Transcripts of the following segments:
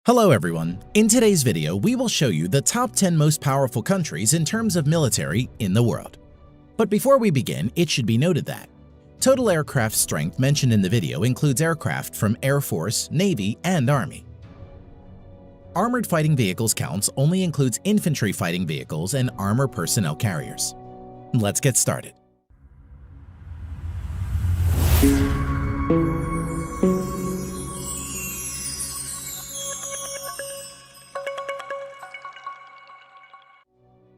Hello everyone. In today's video, we will show you the top 10 most powerful countries in terms of military in the world. But before we begin, it should be noted that total aircraft strength mentioned in the video includes aircraft from Air Force, Navy, and Army. Armored fighting vehicles counts only includes infantry fighting vehicles and armor personnel carriers. Let's get started.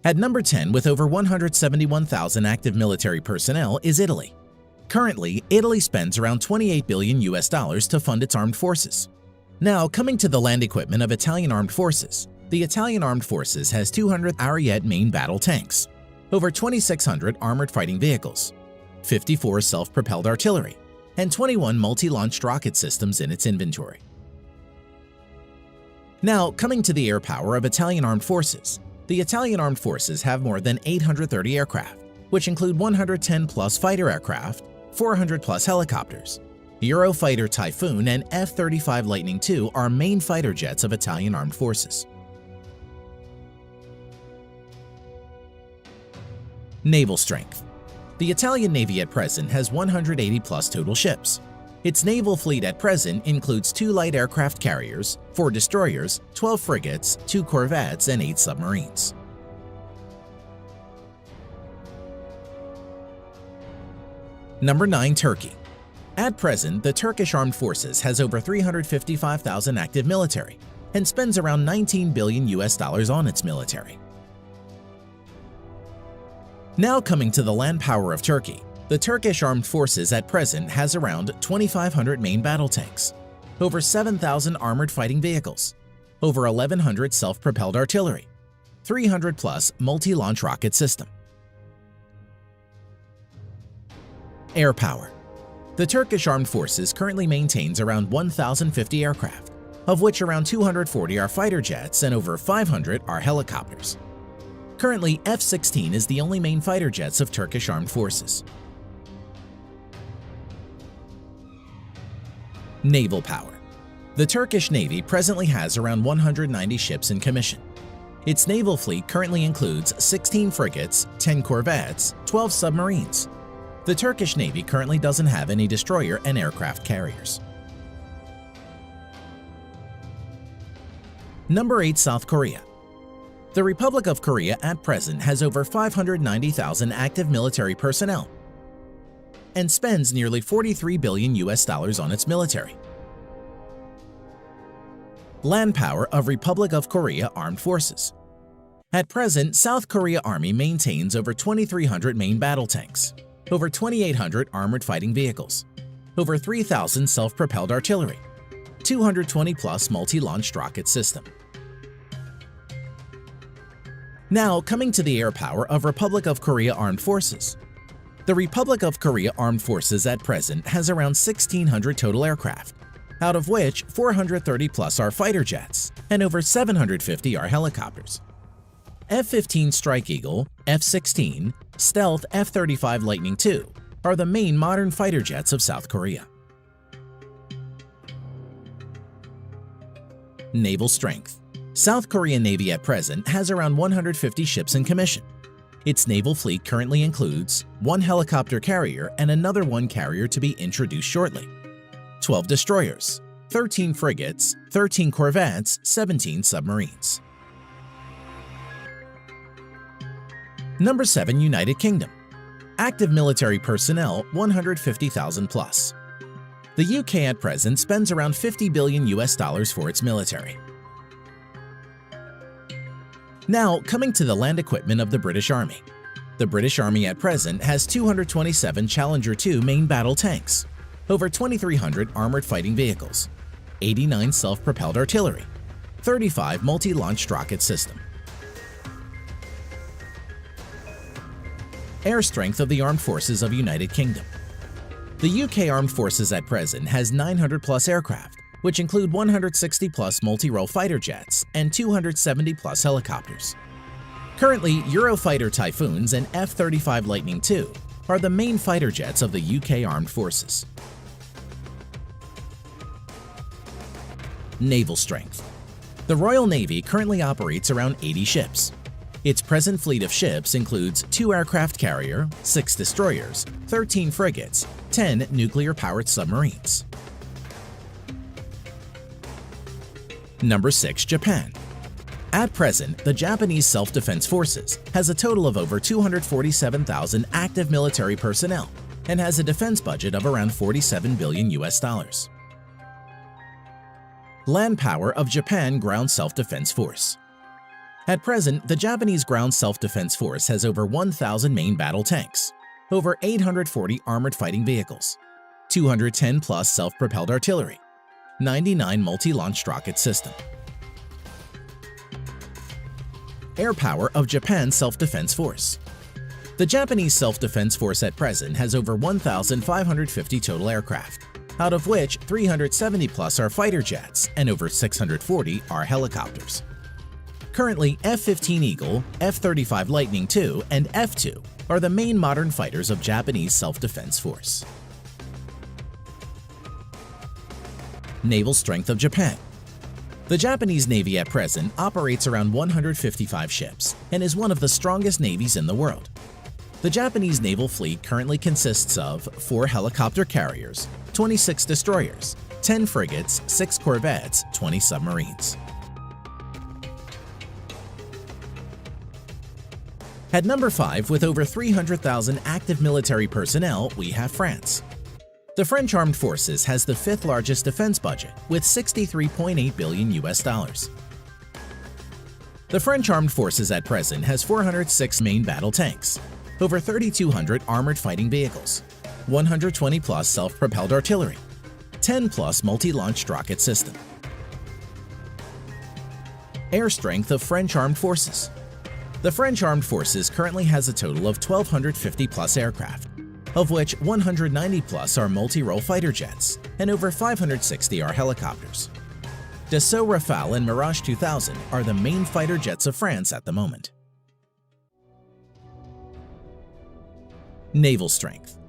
At number 10 with over 171,000 active military personnel is Italy. Currently, Italy spends around $28 billion to fund its armed forces. Now, coming to the land equipment of Italian armed forces, the Italian armed forces has 200 Ariete main battle tanks, over 2,600 armored fighting vehicles, 54 self-propelled artillery, and 21 multi-launched rocket systems in its inventory. Now, coming to the air power of Italian armed forces, the Italian armed forces have more than 830 aircraft, which include 110-plus fighter aircraft, 400-plus helicopters. Eurofighter Typhoon and F-35 Lightning II are main fighter jets of Italian armed forces. Naval strength. The Italian Navy at present has 180-plus total ships. Its naval fleet at present includes 2 light aircraft carriers, 4 destroyers, 12 frigates, 2 corvettes, and 8 submarines. Number 9. Turkey. At present, the Turkish Armed Forces has over 355,000 active military and spends around $19 billion on its military. Now coming to the land power of Turkey, the Turkish Armed Forces at present has around 2,500 main battle tanks, over 7,000 armored fighting vehicles, over 1,100 self-propelled artillery, 300-plus multi-launch rocket system. Air power. The Turkish Armed Forces currently maintains around 1,050 aircraft, of which around 240 are fighter jets and over 500 are helicopters. Currently, F-16 is the only main fighter jets of Turkish Armed Forces. Naval power. The Turkish Navy presently has around 190 ships in commission. Its naval fleet currently includes 16 frigates, 10 corvettes, 12 submarines. The Turkish Navy currently doesn't have any destroyer and aircraft carriers. Number 8. South Korea. The Republic of Korea at present has over 590,000 active military personnel and spends nearly $43 billion on its military. Land power of Republic of Korea Armed Forces. At present, South Korea Army maintains over 2,300 main battle tanks, over 2,800 armored fighting vehicles, over 3,000 self-propelled artillery, 220-plus multi-launched rocket system. Now, coming to the air power of Republic of Korea Armed Forces. The Republic of Korea Armed Forces at present has around 1,600 total aircraft, out of which 430-plus are fighter jets and over 750 are helicopters. F-15 Strike Eagle, F-16, Stealth F-35 Lightning II are the main modern fighter jets of South Korea. Naval strength. South Korean Navy at present has around 150 ships in commission. Its naval fleet currently includes 1 helicopter carrier and another 1 carrier to be introduced shortly, 12 destroyers, 13 frigates, 13 corvettes, 17 submarines. Number 7. United Kingdom. Active military personnel 150,000 plus. The UK at present spends around $50 billion for its military. Now, coming to the land equipment of the British Army. The British Army at present has 227 Challenger 2 main battle tanks, over 2,300 armored fighting vehicles, 89 self-propelled artillery, 35 multi-launched rocket system. Air strength of the Armed Forces of United Kingdom. The UK Armed Forces at present has 900-plus aircraft, which include 160-plus multi-role fighter jets and 270-plus helicopters. Currently, Eurofighter Typhoons and F-35 Lightning II are the main fighter jets of the UK Armed Forces. Naval strength. The Royal Navy currently operates around 80 ships. Its present fleet of ships includes 2 aircraft carrier, 6 destroyers, 13 frigates, 10 nuclear-powered submarines. Number 6. Japan. At present, the Japanese Self-Defense Forces has a total of over 247,000 active military personnel and has a defense budget of around $47 billion. Land power of Japan Ground Self-Defense Force. At present, the Japanese Ground Self-Defense Force has over 1,000 main battle tanks, over 840 armored fighting vehicles, 210 plus self-propelled artillery, 99 multi-launched rocket system. Air power of Japan Self-Defense Force. The Japanese Self-Defense Force at present has over 1,550 total aircraft, out of which 370 plus are fighter jets and over 640 are helicopters. Currently, F-15 Eagle, F-35 Lightning II, and F-2 are the main modern fighters of Japanese Self-Defense Force. Naval strength of Japan. The Japanese Navy at present operates around 155 ships and is one of the strongest navies in the world. The Japanese naval fleet currently consists of 4 helicopter carriers, 26 destroyers, 10 frigates, 6 corvettes, 20 submarines. At number 5, with over 300,000 active military personnel, we have France. The French Armed Forces has the 5th largest defense budget with $63.8 billion. The French Armed Forces at present has 406 main battle tanks, over 3,200 armored fighting vehicles, 120 plus self-propelled artillery, 10 plus multi-launched rocket system. Air strength of French Armed Forces. The French Armed Forces currently has a total of 1,250 plus aircraft, of which 190 plus are multi-role fighter jets and over 560 are helicopters. Dassault Rafale and Mirage 2000 are the main fighter jets of France at the moment. Naval strength.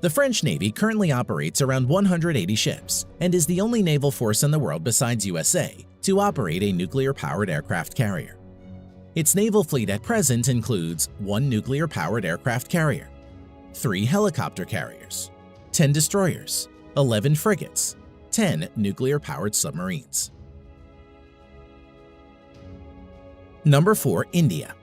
The French Navy currently operates around 180 ships and is the only naval force in the world besides USA to operate a nuclear-powered aircraft carrier. Its naval fleet at present includes 1 nuclear-powered aircraft carrier, 3 helicopter carriers, 10 destroyers, 11 frigates, 10 nuclear-powered submarines. Number 4. India.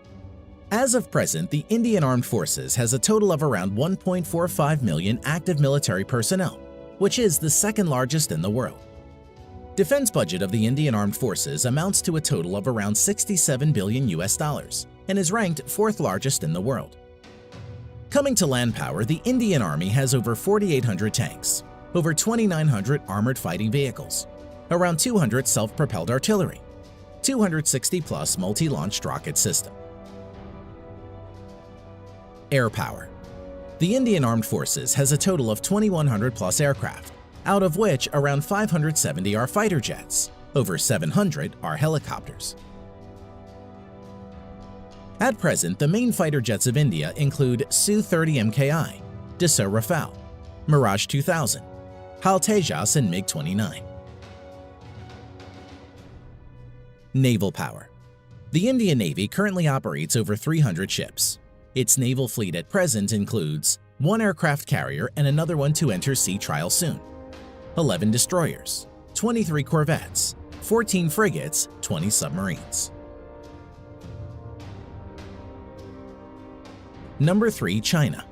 As of present, the Indian Armed Forces has a total of around 1.45 million active military personnel, which is the 2nd largest in the world. Defense budget of the Indian Armed Forces amounts to a total of around $67 billion and is ranked 4th largest in the world. Coming to land power, the Indian Army has over 4,800 tanks, over 2,900 armored fighting vehicles, around 200 self-propelled artillery, 260 plus multi-launched rocket system. Air power. The Indian Armed Forces has a total of 2,100 plus aircraft, out of which around 570 are fighter jets, over 700 are helicopters. At present, the main fighter jets of India include Su-30 MKI, Dassault Rafale, Mirage 2000, HAL Tejas and MiG-29. Naval power. The Indian Navy currently operates over 300 ships. Its naval fleet at present includes 1 aircraft carrier and another one to enter sea trial soon, 11 destroyers, 23 corvettes, 14 frigates, 20 submarines. Number 3. China.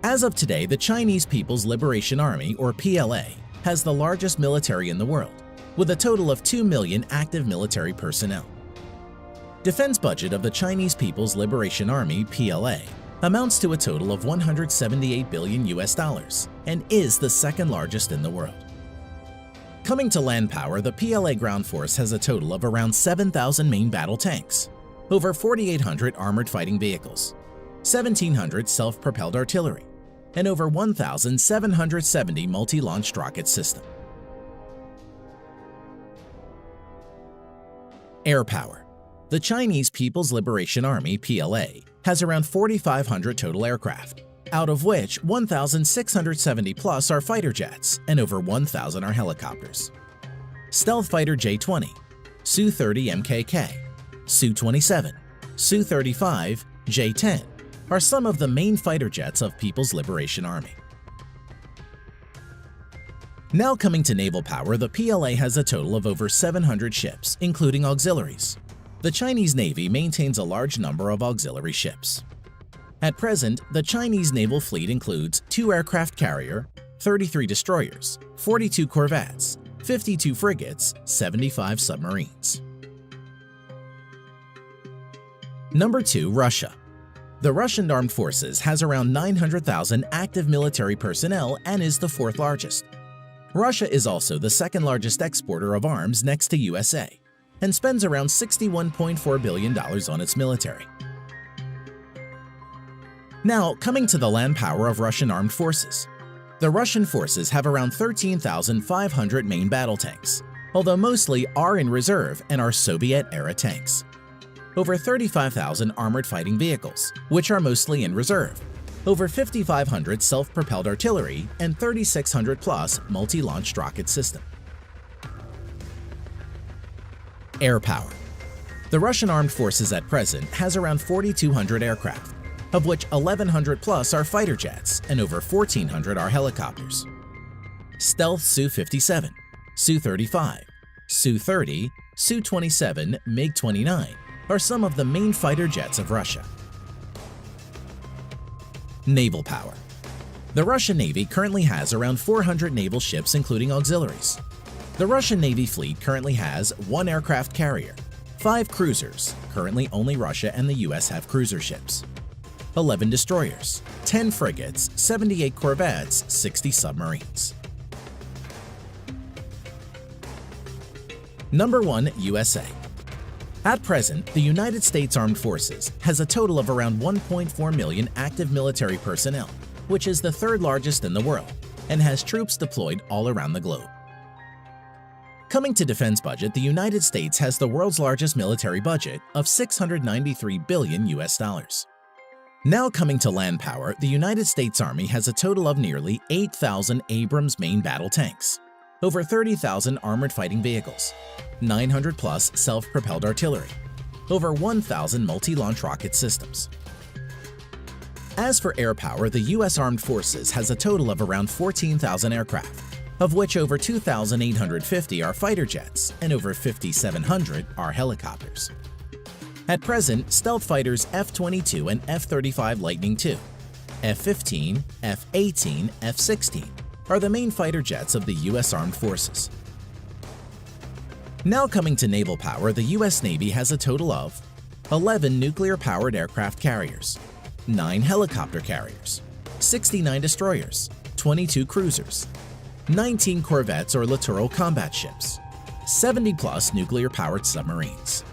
As of today, the Chinese People's Liberation Army, or PLA, has the largest military in the world, with a total of 2 million active military personnel. Defense budget of the Chinese People's Liberation Army, PLA, amounts to a total of $178 billion and is the 2nd largest in the world. Coming to land power, the PLA ground force has a total of around 7,000 main battle tanks, over 4,800 armored fighting vehicles, 1,700 self-propelled artillery, and over 1,770 multi-launched rocket system. Air power. The Chinese People's Liberation Army, PLA, has around 4,500 total aircraft, out of which 1,670 plus are fighter jets and over 1,000 are helicopters. Stealth Fighter J-20, Su-30 MKK, Su-27, Su-35, J-10 are some of the main fighter jets of People's Liberation Army. Now coming to naval power, the PLA has a total of over 700 ships, including auxiliaries. The Chinese Navy maintains a large number of auxiliary ships. At present, the Chinese naval fleet includes 2 aircraft carrier, 33 destroyers, 42 corvettes, 52 frigates, 75 submarines. Number 2. Russia. The Russian Armed Forces has around 900,000 active military personnel and is the 4th largest. Russia is also the 2nd largest exporter of arms next to USA and spends around $61.4 billion on its military. Now, coming to the land power of Russian armed forces. The Russian forces have around 13,500 main battle tanks, although mostly are in reserve and are Soviet-era tanks. Over 35,000 armored fighting vehicles, which are mostly in reserve. Over 5,500 self-propelled artillery and 3,600-plus multi-launched rocket system. Air power. The Russian armed forces at present has around 4,200 aircraft, of which 1,100-plus are fighter jets and over 1,400 are helicopters. Stealth Su-57, Su-35, Su-30, Su-27, MiG-29 are some of the main fighter jets of Russia. Naval power. The Russian Navy currently has around 400 naval ships including auxiliaries. The Russian Navy fleet currently has 1 aircraft carrier, 5 cruisers, currently only Russia and the US have cruiser ships, 11 destroyers, 10 frigates, 78 corvettes, 60 submarines. Number 1. USA. At present, the United States Armed Forces has a total of around 1.4 million active military personnel, which is the 3rd largest in the world, and has troops deployed all around the globe. Coming to defense budget, the United States has the world's largest military budget of $693 billion US. Now coming to land power, the United States Army has a total of nearly 8,000 Abrams main battle tanks, over 30,000 armored fighting vehicles, 900-plus self-propelled artillery, over 1,000 multi-launch rocket systems. As for air power, the U.S. Armed Forces has a total of around 14,000 aircraft, of which over 2,850 are fighter jets and over 5,700 are helicopters. At present, stealth fighters F-22 and F-35 Lightning II, F-15, F-18, F-16 are the main fighter jets of the U.S. Armed Forces. Now coming to naval power, the U.S. Navy has a total of 11 nuclear-powered aircraft carriers, 9 helicopter carriers, 69 destroyers, 22 cruisers, 19 corvettes or littoral combat ships, 70-plus nuclear-powered submarines.